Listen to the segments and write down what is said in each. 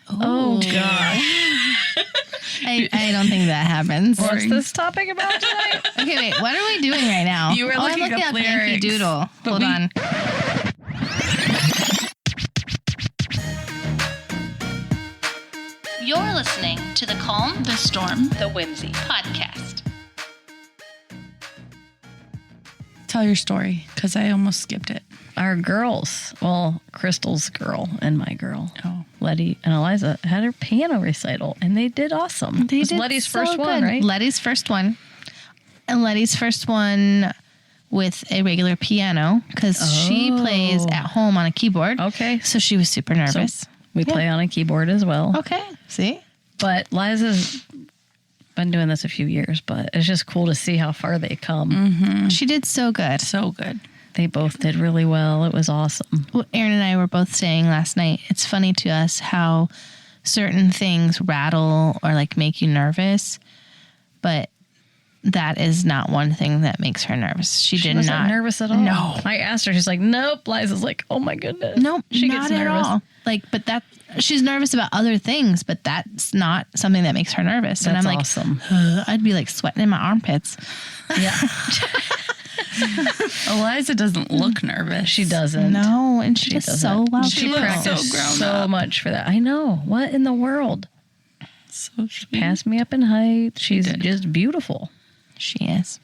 Oh gosh. I don't think that happens. What's this topic about tonight? Okay, wait. What are we doing right now? You were I'm looking up Yankee lyrics, Doodle. but Hold on. You're listening to the Calm, The Storm. the Whimsy podcast. Tell your story, because I almost skipped it. Our girls, well, Crystal's girl and my girl, Oh. Letty and Eliza, had her piano recital, and they did awesome. They It was did Letty's so first one, good. right? Letty's first one. And Letty's first one with a regular piano because she plays at home on a keyboard. Okay. So she was super nervous. We play on a keyboard as well. Okay. See? But Liza's been doing this a few years, but it's just cool to see how far they come. She did so good. So good. They both did really well. It was awesome. Well, Aaron and I were both saying last night, it's funny to us how certain things rattle or like make you nervous, but that is not one thing that makes her nervous. She did Wasn't not nervous at all. No. I asked her. She's like, nope. Liza's like, oh my goodness. Nope, She not gets at nervous. all. Like, but that she's nervous about other things, but that's not something that makes her nervous. And That's I'm like, awesome. I'd be like sweating in my armpits. Yeah. Eliza doesn't look nervous. She doesn't. No, and she does doesn't. so well She too. looks Practiced so grown so up. much for that. I know. What in the world? So sweet. Passed me up in height. She's did. just beautiful. She is.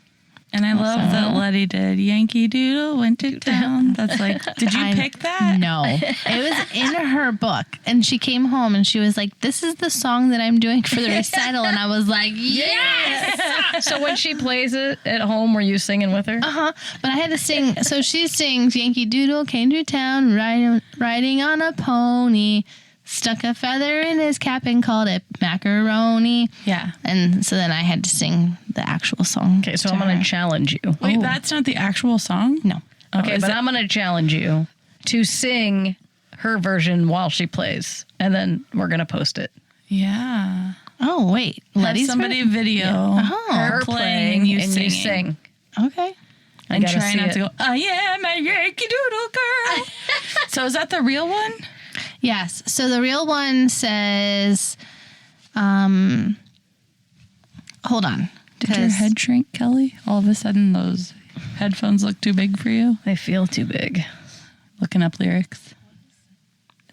And I love that Letty did Yankee Doodle went to town. That's like, did you pick that? No, it was in her book, and she came home and she was like, "This is the song that I'm doing for the recital," and I was like, "Yes!" So when she plays it at home, were you singing with her? But I had to sing. So she sings, "Yankee Doodle came to town, riding on a pony, stuck a feather in his cap and called it macaroni." Yeah. And so then I had to sing the actual song. Okay, so to I'm going her. to challenge you. Wait, that's not the actual song? No. Okay, is but it- I'm going to challenge you to sing her version while she plays, and then we're going to post it. Yeah. Oh wait, Let Letty's somebody version? video Uh-huh. her playing and you and singing. you sing. Okay. I And gotta try see not it. to go, I am a Yankee Doodle girl. So is that the real one? Yes. So the real one says, hold on. Did your 'cause- head shrink, Kelly? All of a sudden those headphones look too big for you? They feel too big. Looking up lyrics.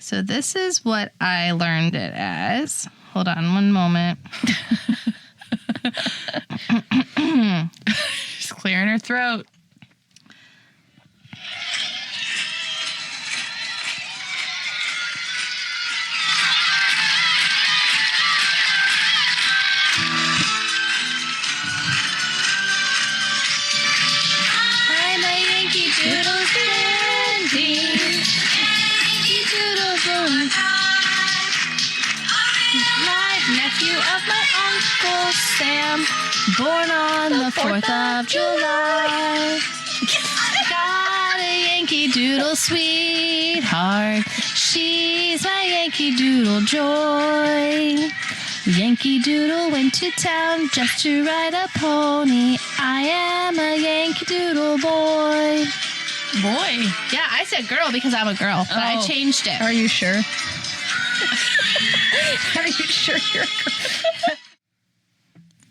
So this is what I learned it as. Hold on one moment. She's clearing her throat. I'm a Yankee Doodle dandy. Yankee Doodle boy. Live nephew of my Uncle Sam, born on the 4th of July. Got a Yankee Doodle sweetheart. She's my Yankee Doodle joy. Yankee Doodle went to town just to ride a pony. I am a Yankee Doodle boy. Boy. Yeah, I said girl because I'm a girl, but I Oh. changed it. Are you sure? Are you sure you're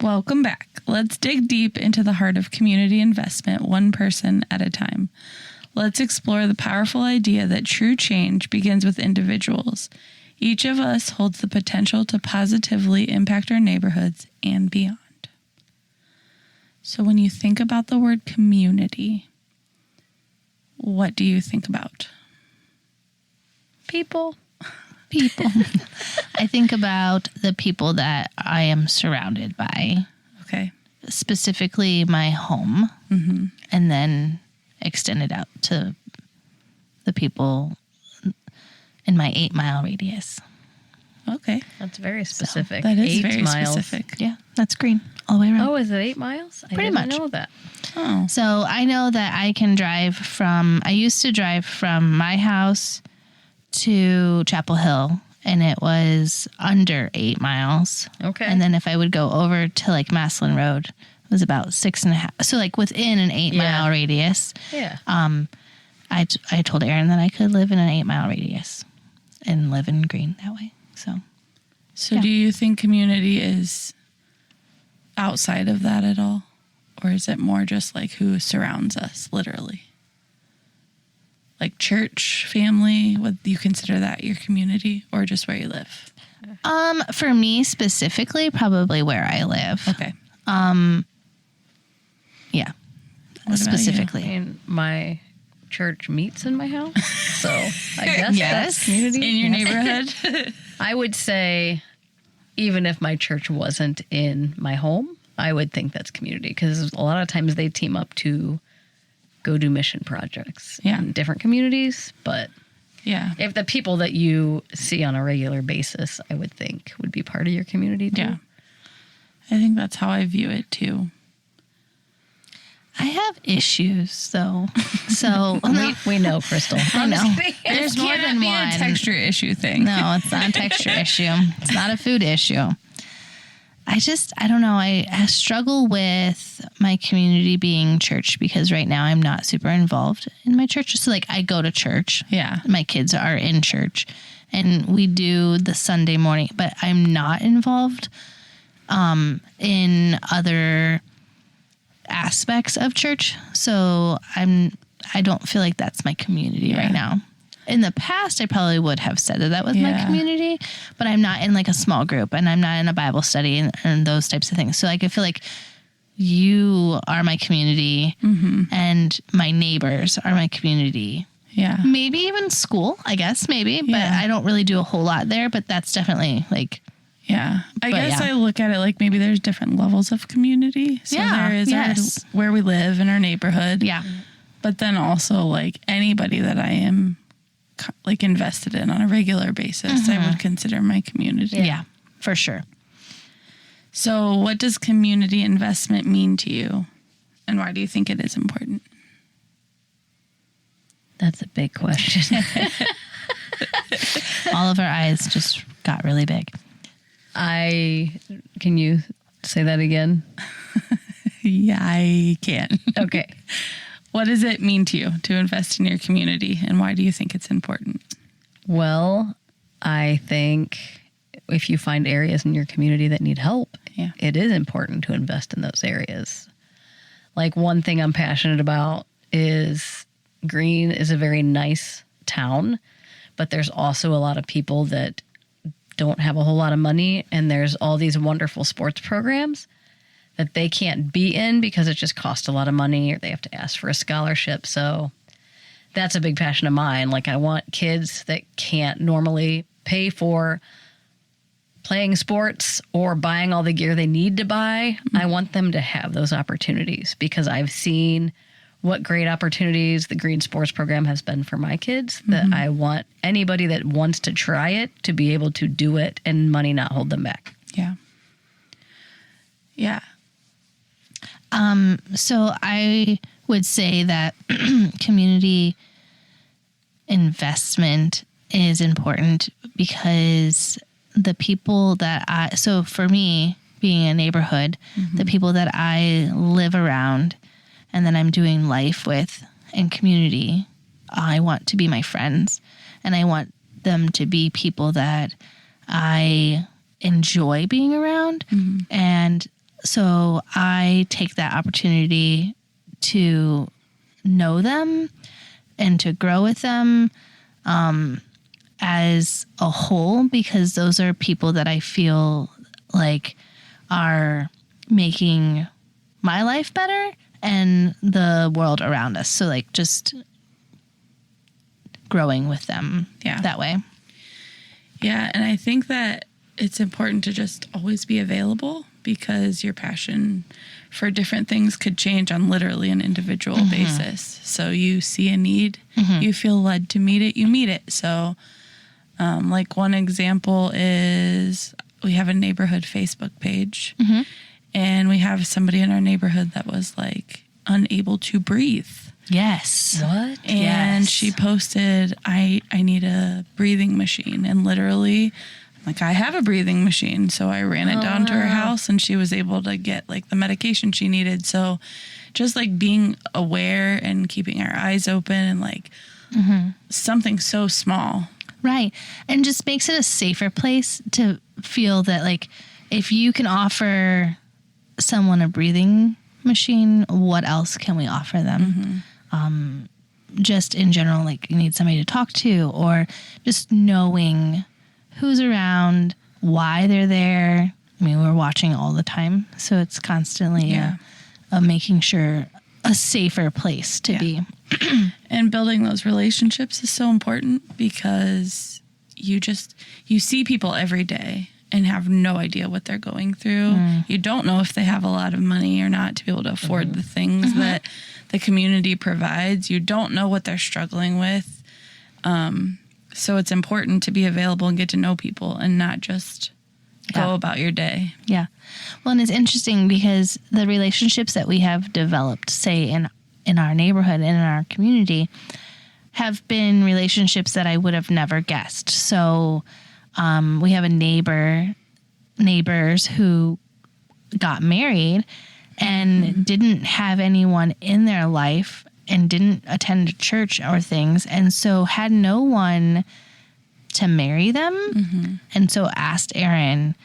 Welcome back. Let's dig deep into the heart of community investment, one person at a time. Let's explore the powerful idea that true change begins with individuals. Each of us holds the potential to positively impact our neighborhoods and beyond. So when you think about the word community, what do you think about? people? People. I think about the people that I am surrounded by, Okay. specifically my home, and then extend it out to the people in my 8-mile radius. Okay. That's very specific. That is 8 very miles. specific. Yeah, that's green all the way around. Oh, is it 8 miles? I Pretty didn't much. know that. Oh. So I know that I can drive I used to drive from my house to Chapel Hill, and it was under 8 miles. Okay. And then if I would go over to like Maslin Road, it was about 6.5. So like within an 8-mile radius. Yeah. I told Aaron that I could live in an 8-mile radius and live in green that way. So Yeah. do you think community is outside of that at all? Or is it more just like who surrounds us, literally? Like church, family, would you consider that your community or just where you live? For me specifically, probably where I live. Okay. Yeah. What about you? Specifically. And my church meets in my house. So I guess Yes. that's community. In your Yes. neighborhood? I would say, even if my church wasn't in my home, I would think that's community because a lot of times they team up to go do mission projects Yeah. in different communities. But Yeah. if the people that you see on a regular basis, I would think would be part of your community too. Yeah. I think that's how I view it too. I have issues though. So We know, Crystal. I know. Honestly. There's more Can't than be one. a texture issue thing. No, it's not a texture issue. It's not a food issue. I don't know. I struggle with my community being church because right now I'm not super involved in my church. So like I go to church. Yeah. My kids are in church and we do the Sunday morning, but I'm not involved in other aspects of church. So I don't feel like that's my community right now. In the past, I probably would have said that was my Yeah. community, but I'm not in like a small group and I'm not in a Bible study and those types of things. So like, I feel like you are my community and my neighbors are my community. Yeah. Maybe even school, I guess, maybe, but Yeah. I don't really do a whole lot there, but that's definitely like, Yeah. I But guess yeah. I look at it like maybe there's different levels of community. So Yeah, there is yes. where we live in our neighborhood. yeah. But then also like anybody that I am like invested in on a regular basis, I would consider my community. Yeah, for sure. So what does community investment mean to you? And why do you think it is important? That's a big question. All of our eyes just got really big. Can you say that again? Yeah, I can. Okay. What does it mean to you to invest in your community and why do you think it's important? Well, I think if you find areas in your community that need help, Yeah. it is important to invest in those areas. Like one thing I'm passionate about is Greene is a very nice town, but there's also a lot of people that don't have a whole lot of money, and there's all these wonderful sports programs that they can't be in because it just costs a lot of money or they have to ask for a scholarship. So that's a big passion of mine. Like I want kids that can't normally pay for playing sports or buying all the gear they need to buy. I want them to have those opportunities because I've seen what great opportunities the Greene Sports Program has been for my kids, that I want anybody that wants to try it to be able to do it and money not hold them back. Yeah. Yeah. So I would say that community investment is important because the people that so for me, being a neighborhood, the people that I live around and that I'm doing life with in community, I want to be my friends and I want them to be people that I enjoy being around. And so I take that opportunity to know them and to grow with them as a whole, because those are people that I feel like are making my life better and the world around us. So like just growing with them that way. Yeah. And I think that it's important to just always be available because your passion for different things could change on literally an individual basis. So you see a need, you feel led to meet it, you meet it. So like one example is we have a neighborhood Facebook page and we have somebody in our neighborhood that was like unable to breathe. Yes. What? And Yes. she posted, I need a breathing machine. And literally, like, I have a breathing machine. So I ran it down to her house and she was able to get like the medication she needed. So just like being aware and keeping our eyes open and like something so small Right. And just makes it a safer place to feel that, like, if you can offer someone a breathing machine, what else can we offer them? Just in general, like, you need somebody to talk to, or just knowing who's around, why they're there. I mean, we're watching all the time, so it's constantly making sure a safer place to be. And building those relationships is so important, because you see people every day and have no idea what they're going through. You don't know if they have a lot of money or not to be able to afford the things that the community provides. You don't know what they're struggling with. So it's important to be available and get to know people and not just go about your day. Yeah. Well, and it's interesting because the relationships that we have developed, say, in our neighborhood and in our community, have been relationships that I would have never guessed. So we have neighbors who got married and didn't have anyone in their life and didn't attend church or things, and so had no one to marry them, and so asked Aaron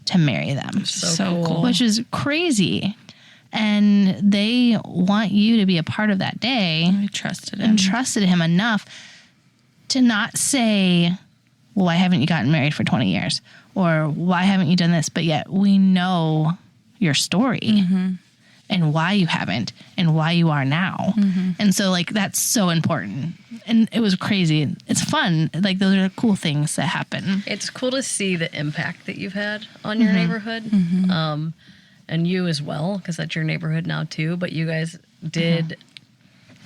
to marry them. So cool. Which is crazy. And they want you to be a part of that day. I trusted him. And trusted him enough to not say, well, why haven't you gotten married for 20 years? Or why haven't you done this? But yet we know your story and why you haven't and why you are now. And so, like, that's so important. And it was crazy. It's fun. Like, those are cool things that happen. It's cool to see the impact that you've had on your neighborhood, and you as well, because that's your neighborhood now too. But you guys did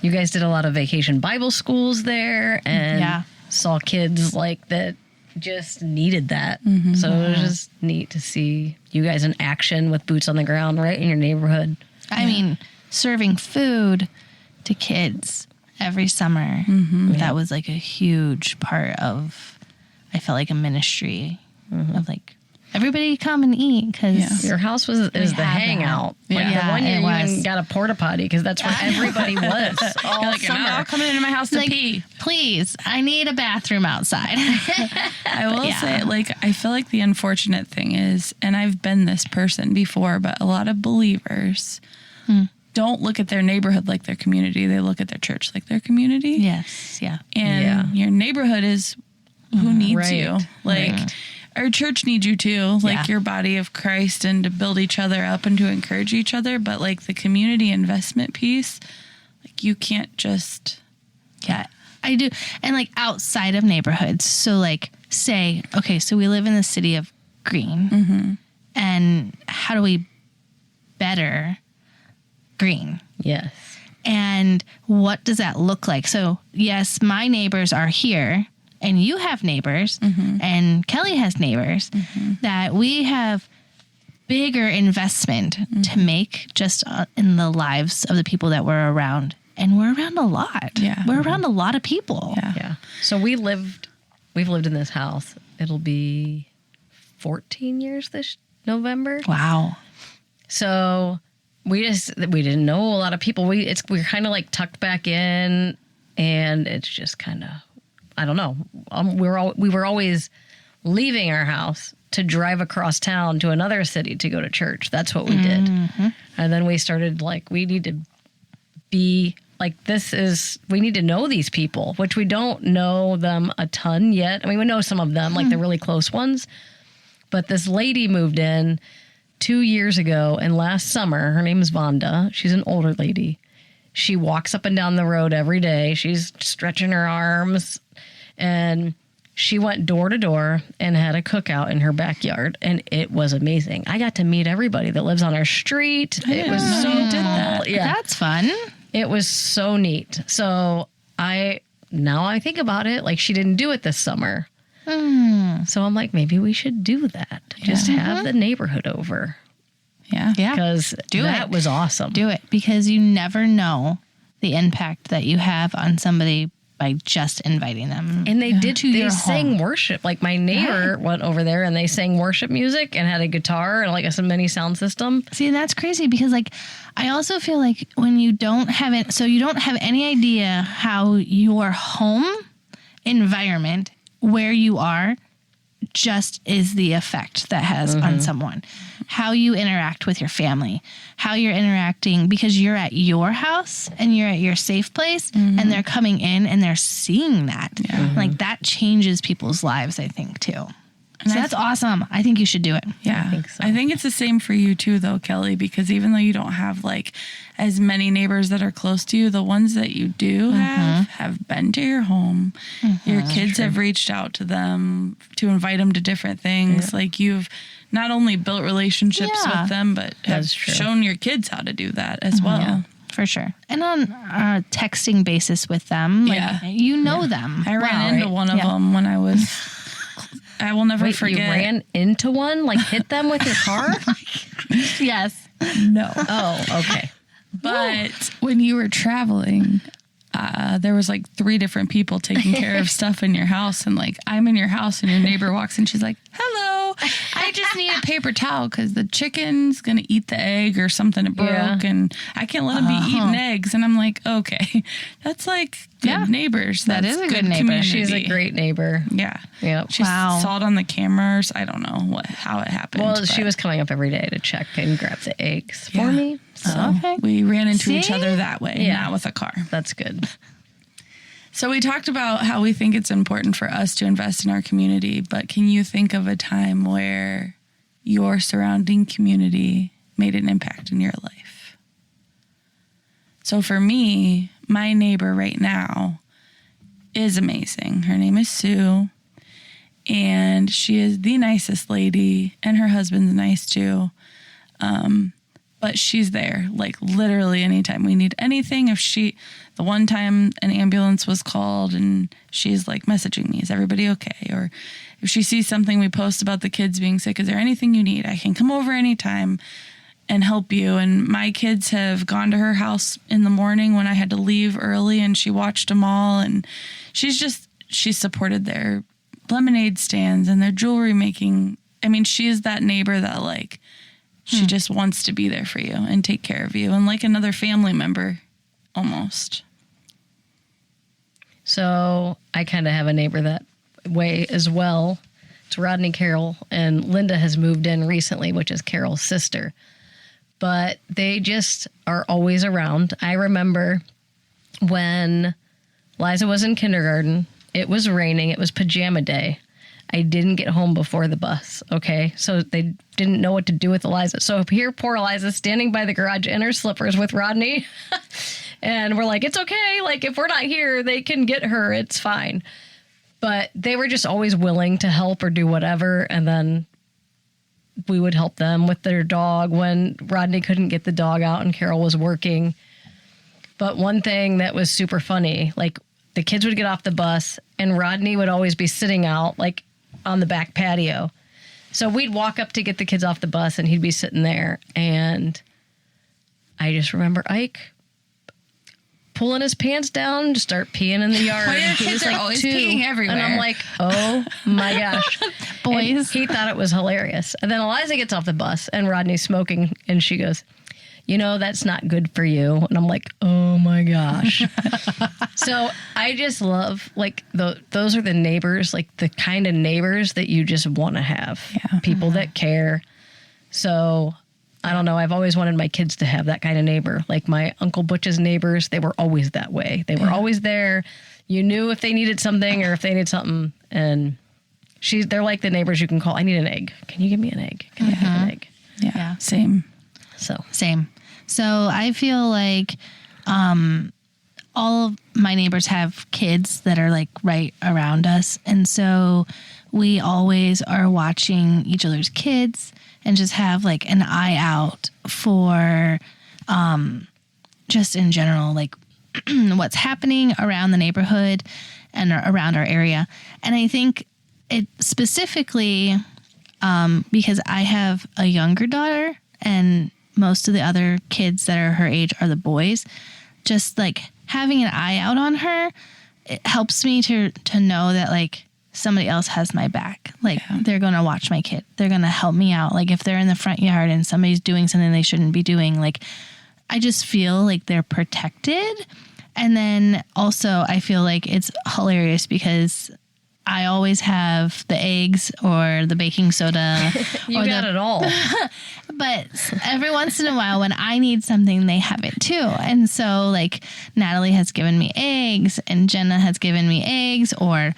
a lot of vacation Bible schools there, and saw kids like that just needed that. So it was just neat to see you guys in action with boots on the ground right in your neighborhood. I mean, serving food to kids every summer. That was like a huge part of, I felt like, a ministry of, like, everybody come and eat, because Your house is the hangout. Like the one year you even got a porta potty, because that's where everybody was all You're summer. not coming into my house to pee. please, I need a bathroom outside. I will say, like, I feel like the unfortunate thing is, and I've been this person before, but a lot of believers don't look at their neighborhood like their community. They look at their church like their community. Yes, yeah. And your neighborhood is who needs you. Right. Like, our church needs you too, like your body of Christ, and to build each other up and to encourage each other. But, like, the community investment piece, like, you can't just... Yeah, I do. And, like, outside of neighborhoods. So, like, say, okay, so we live in the city of Green. And how do we better Green? Yes. And what does that look like? So, yes, my neighbors are here, and you have neighbors, and Kelly has neighbors, that we have bigger investment to make just in the lives of the people that we're around. And we're around a lot. Yeah. We're around a lot of people. Yeah. So we've lived in this house. It'll be 14 years this November. Wow. So we didn't know a lot of people. We're kind of like tucked back in, and it's just kind of, I don't know. We were always leaving our house to drive across town to another city to go to church. That's what we did. And then we started, like, we need to be like, we need to know these people, which we don't know them a ton yet. I mean, we know some of them, like the really close ones. But this lady moved in 2 years ago, and last summer, her name is Vonda. She's an older lady. She walks up and down the road every day. She's stretching her arms, and she went door to door and had a cookout in her backyard, and it was amazing. I got to meet everybody that lives on our street. It was so you did cool. that. Yeah, That's fun. it was so neat. So now I think about it, like, she didn't do it this summer. So I'm like, maybe we should do that. Just have the neighborhood over. Yeah. Yeah. Because that was awesome. Do it, because you never know the impact that you have on somebody by just inviting them. And they did. To They your sang home. worship. Like, my neighbor went over there and they sang worship music and had a guitar and, like, a mini sound system. See, that's crazy, because, like, I also feel like when you don't have it, so you don't have any idea how your home environment where you are just is the effect that has on someone. How you interact with your family, how you're interacting because you're at your house and you're at your safe place and they're coming in and they're seeing that. Like that changes people's lives, I think, too. So that's awesome. I think you should do it. Yeah. I think it's the same for you too, though, Kelly, because even though you don't have like as many neighbors that are close to you, the ones that you do have been to your home. Your kids have reached out to them to invite them to different things. Like you've not only built relationships with them, but have shown your kids how to do that as well. Yeah. For sure. And on a texting basis with them, like you know them. I ran into one of them when I was... I will never forget. You ran into one? Like hit them with your car? Yes. No. Oh, okay. But when you were traveling, there was like 3 different people taking care of stuff in your house. And like, I'm in your house and your neighbor walks in. She's like, hello, I just need a paper towel because the chicken's going to eat the egg or something it broke. And I can't let them be eating eggs. And I'm like, okay, that's like good neighbors. That is a good neighbor. community. She's a great neighbor. Yeah. Yep. She saw it on the cameras. I don't know how it happened. Well, she was coming up every day to check and grab the eggs for me. So we ran into each other that way, not with a car. That's good. So we talked about how we think it's important for us to invest in our community, but can you think of a time where your surrounding community made an impact in your life? So for me, my neighbor right now is amazing. Her name is Sue, and she is the nicest lady, and her husband's nice too. But she's there, like literally anytime we need anything. The one time an ambulance was called and she's like messaging me, is everybody okay? Or if she sees something we post about the kids being sick, is there anything you need? I can come over anytime and help you. And my kids have gone to her house in the morning when I had to leave early and she watched them all. And she supported their lemonade stands and their jewelry making. I mean, she is that neighbor that like, she just wants to be there for you and take care of you and like another family member almost. So I kind of have a neighbor that way as well. It's Rodney Carroll, and Linda has moved in recently, which is Carol's sister. But they just are always around. I remember when Liza was in kindergarten, it was raining, it was pajama day. I didn't get home before the bus, okay? So they didn't know what to do with Eliza. So here, poor Eliza standing by the garage in her slippers with Rodney. And we're like, it's okay. Like, if we're not here, they can get her. It's fine. But they were just always willing to help or do whatever. And then we would help them with their dog when Rodney couldn't get the dog out and Carol was working. But one thing that was super funny, like the kids would get off the bus and Rodney would always be sitting out, like, on the back patio. So we'd walk up to get the kids off the bus and he'd be sitting there. And I just remember Ike pulling his pants down to start peeing in the yard. Well, your He kids was are like always 2. peeing everywhere. And I'm like, oh my gosh. Boys. And he thought it was hilarious. And then Eliza gets off the bus and Rodney's smoking and she goes, you know, that's not good for you. And I'm like, oh my gosh. So I just love, like, those are the neighbors, like the kind of neighbors that you just want to have. Yeah. People that care. So I don't know. I've always wanted my kids to have that kind of neighbor. Like my Uncle Butch's neighbors, they were always that way. They were always there. You knew if they needed something or if they needed something. And they're like the neighbors you can call. I need an egg. Can you give me an egg? Can I have an egg? Yeah. Same. Same. So I feel like all of my neighbors have kids that are like right around us. And so we always are watching each other's kids and just have like an eye out for just in general, like what's happening around the neighborhood and around our area. And I think it specifically because I have a younger daughter and most of the other kids that are her age are the boys, just like having an eye out on her, it helps me to know that like somebody else has my back. Like they're going to watch my kid. They're going to help me out. Like if they're in the front yard and somebody's doing something they shouldn't be doing, like I just feel like they're protected. And then also I feel like it's hilarious because I always have the eggs or the baking soda. You or got it all. But every once in a while when I need something, they have it too. And so like Natalie has given me eggs and Jenna has given me eggs or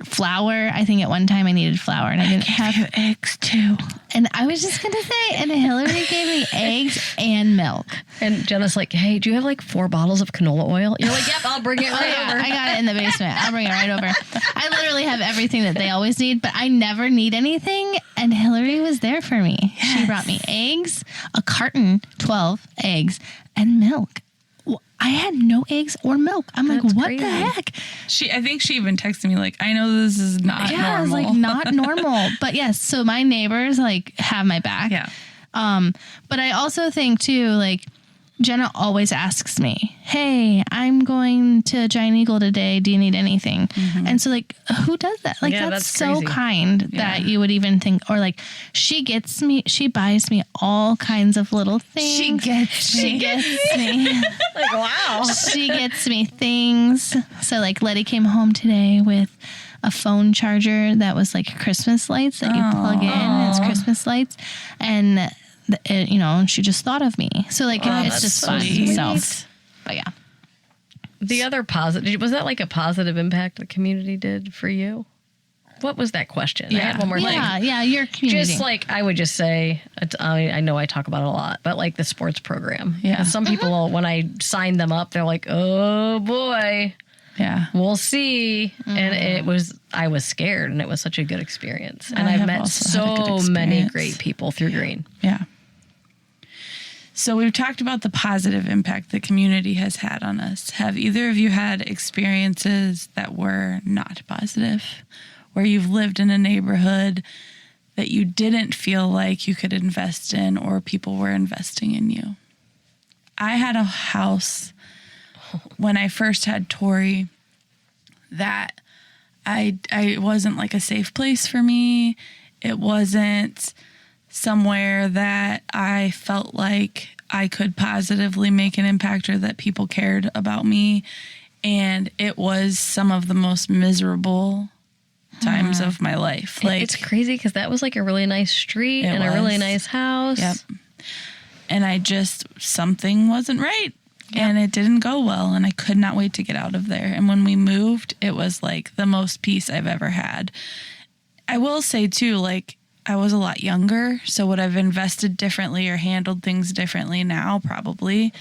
flour. I think at one time I needed flour and I didn't have eggs too. And I was just going to say, and Hillary gave me eggs and milk. And Jenna's like, hey, do you have like 4 bottles of canola oil? You're like, yep, I'll bring it right over. I got it in the basement. I'll bring it right over. I literally have everything that they always need, but I never need anything. And Hillary was there for me. Yes. She brought me eggs, a carton, 12 eggs, and milk. I had no eggs or milk. I'm That's like, what crazy. the heck? I think she even texted me like, I know this is not normal. I was like, not normal. But yes, so my neighbors like have my back. Yeah. But I also think too, like Jenna always asks me, hey, I'm going to Giant Eagle today. Do you need anything? Mm-hmm. And so like, who does that? Like, Yeah, that's that's so crazy. kind that you would even think, or like she buys me all kinds of little things. She gets me. Like, wow. She gets me things. So like Letty came home today with a phone charger that was like Christmas lights that you plug in. It's Christmas lights. And she just thought of me. So like, it's just so fun. sweet. So, but yeah. The other positive, was that like a positive impact the community did for you? What was that question? I had one more thing. Yeah, your community. Just like, I would just say, I know I talk about it a lot, but like the sports program. Yeah. And some people, when I signed them up, they're like, oh boy, Yeah. we'll see. And I was scared, and it was such a good experience. And I I've have met also had a good so many experience. great people through Green. Yeah. So we've talked about the positive impact the community has had on us. Have either of you had experiences that were not positive, where you've lived in a neighborhood that you didn't feel like you could invest in or people were investing in you? I had a house when I first had Tori that I wasn't like a safe place for me. It wasn't somewhere that I felt like I could positively make an impact or that people cared about me. And it was some of the most miserable times of my life. Like, It's crazy because that was like a really nice street It and a really was. nice house. Yep. And something wasn't right. And it didn't go well. And I could not wait to get out of there. And when we moved, it was like the most peace I've ever had. I will say too, like, I was a lot younger, so would I've invested differently or handled things differently now? Probably.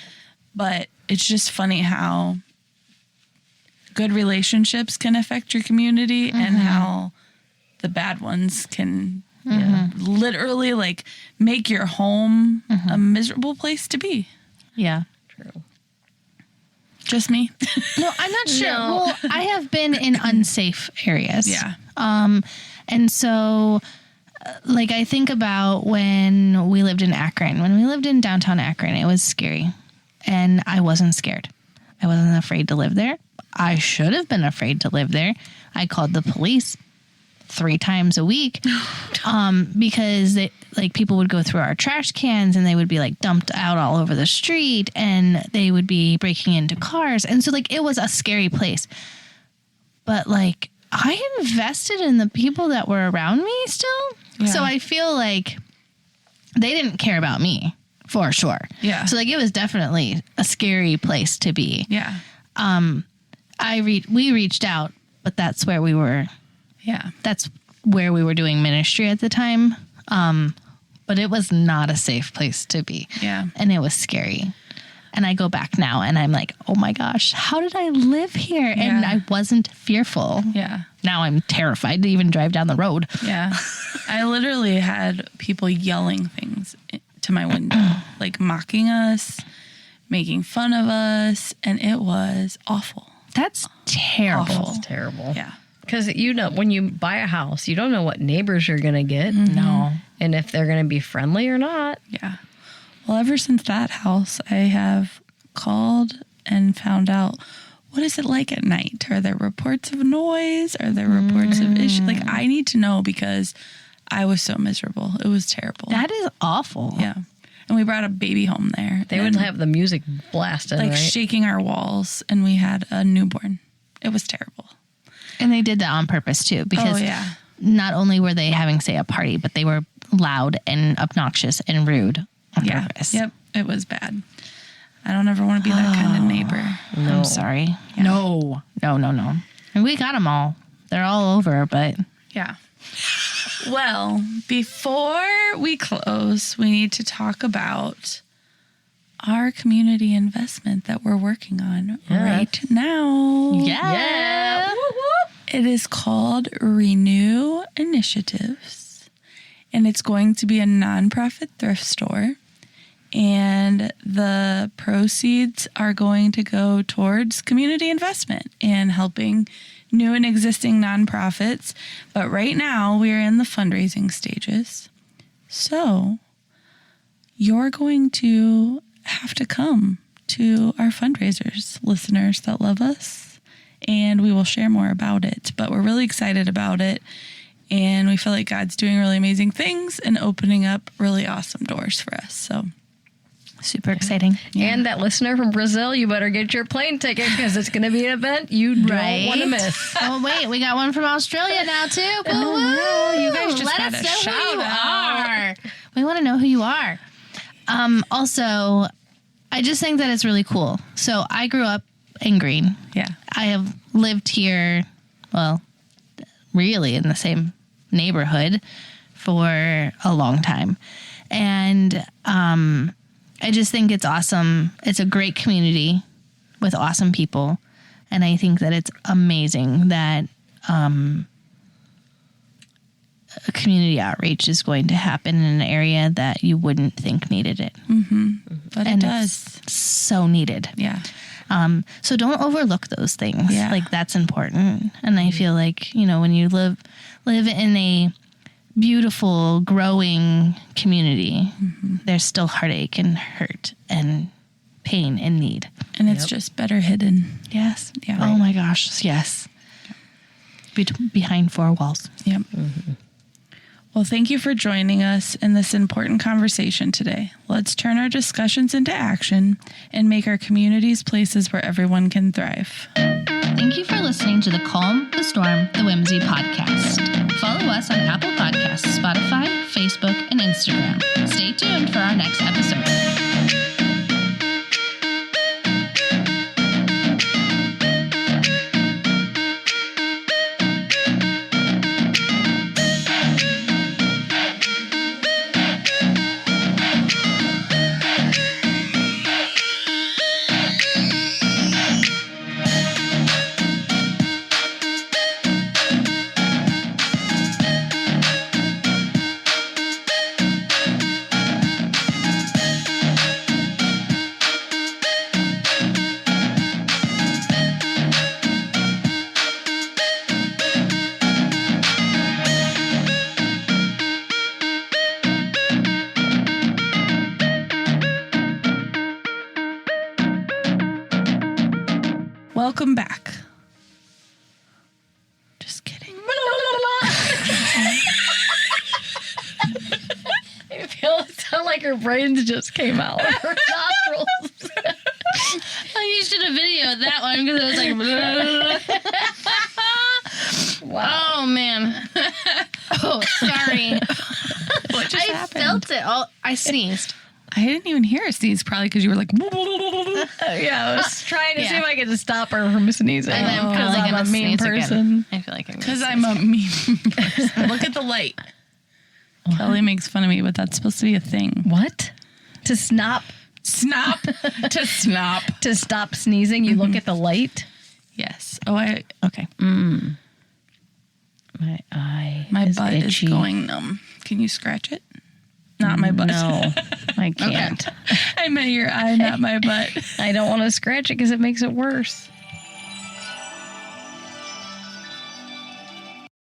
But it's just funny how good relationships can affect your community and how the bad ones can literally like make your home a miserable place to be. Yeah. True. Just me. No, I'm not sure. No. Well, I have been in unsafe areas. Yeah. And so, like, I think about when we lived in Akron. When we lived in downtown Akron, it was scary. And I wasn't scared. I wasn't afraid to live there. I should have been afraid to live there. I called the police 3 times a week because people would go through our trash cans and they would be like dumped out all over the street and they would be breaking into cars. And so like it was a scary place. But like I invested in the people that were around me still. Yeah. So I feel like they didn't care about me for sure. Yeah. So like it was definitely a scary place to be. Yeah. We reached out, but that's where we were. Yeah. That's where we were doing ministry at the time. But it was not a safe place to be. Yeah. And it was scary. And I go back now and I'm like, oh my gosh, how did I live here? And Yeah. I wasn't fearful. Yeah. Now I'm terrified to even drive down the road. Yeah. I literally had people yelling things to my window, like mocking us, making fun of us. And it was awful. That's terrible. Awful. It's terrible. Yeah. Because, when you buy a house, you don't know what neighbors you're going to get. No. And if they're going to be friendly or not. Yeah. Well, ever since that house, I have called and found out, what is it like at night? Are there reports of noise? Are there reports of issues? Like, I need to know because I was so miserable. It was terrible. That is awful. Yeah. And we brought a baby home there. They would and, have the music blasted, like right? shaking our walls, and we had a newborn. It was terrible. And they did that on purpose too, because not only were they having, say, a party, but they were loud and obnoxious and rude on purpose. Yep. It was bad. I don't ever want to be that kind of neighbor. No. I'm sorry. Yeah. No. And we got them all. They're all over, but... Yeah. Well, before we close, we need to talk about our community investment that we're working on right now. Yeah. It is called Renew Initiatives, and it's going to be a nonprofit thrift store. And the proceeds are going to go towards community investment and helping new and existing nonprofits. But right now, we are in the fundraising stages. So you're going to have to come to our fundraisers, listeners that love us, and we will share more about it. But we're really excited about it. And we feel like God's doing really amazing things and opening up really awesome doors for us. So super exciting. Yeah. And that listener from Brazil, you better get your plane ticket because it's going to be an event you don't want to miss. Oh, wait, we got one from Australia now, too. Oh, you guys just Let got us a know shout who you out. are. We want to know who you are. Also, I just think that it's really cool. So I grew up in Greene. Yeah. I have lived here, well, really in the same neighborhood for a long time. And I just think it's awesome. It's a great community with awesome people. And I think that it's amazing that a community outreach is going to happen in an area that you wouldn't think needed it. Mm-hmm. But And it does. it's so needed. Yeah. So don't overlook those things. Yeah. Like, that's important. And I feel like, when you live in a beautiful, growing community, there's still heartache and hurt and pain and need. And it's just better hidden. Yes. Yeah. Oh my gosh. Yes. Behind four walls. Yep. Well, thank you for joining us in this important conversation today. Let's turn our discussions into action and make our communities places where everyone can thrive. Thank you for listening to the Calm, the Storm, the Whimsy podcast. Follow us on Apple Podcasts, Spotify, Facebook, and Instagram. Stay tuned for our next episode. Welcome back. Just kidding. I feel it sound like her brains just came out of her nostrils. You should have videoed that one because it was like, Wow. oh man. Oh, sorry. What just I happened? felt it. I sneezed. I didn't even hear a sneeze, probably because you were like, Yeah, I was trying to see Yeah. if I could just stop her from sneezing. And I'm Because probably I'm gonna a mean sneeze again. person. I feel like I'm because I'm a mean person. Look at the light. Kelly makes fun of me, but that's supposed to be a thing. What? To snop, Snop to snop. to stop sneezing, you look at the light. Yes. okay. My eye. My is butt itchy. is going numb. Can you scratch it? Not my butt. No, I can't. I meant your eye, not my butt. I don't want to scratch it because it makes it worse.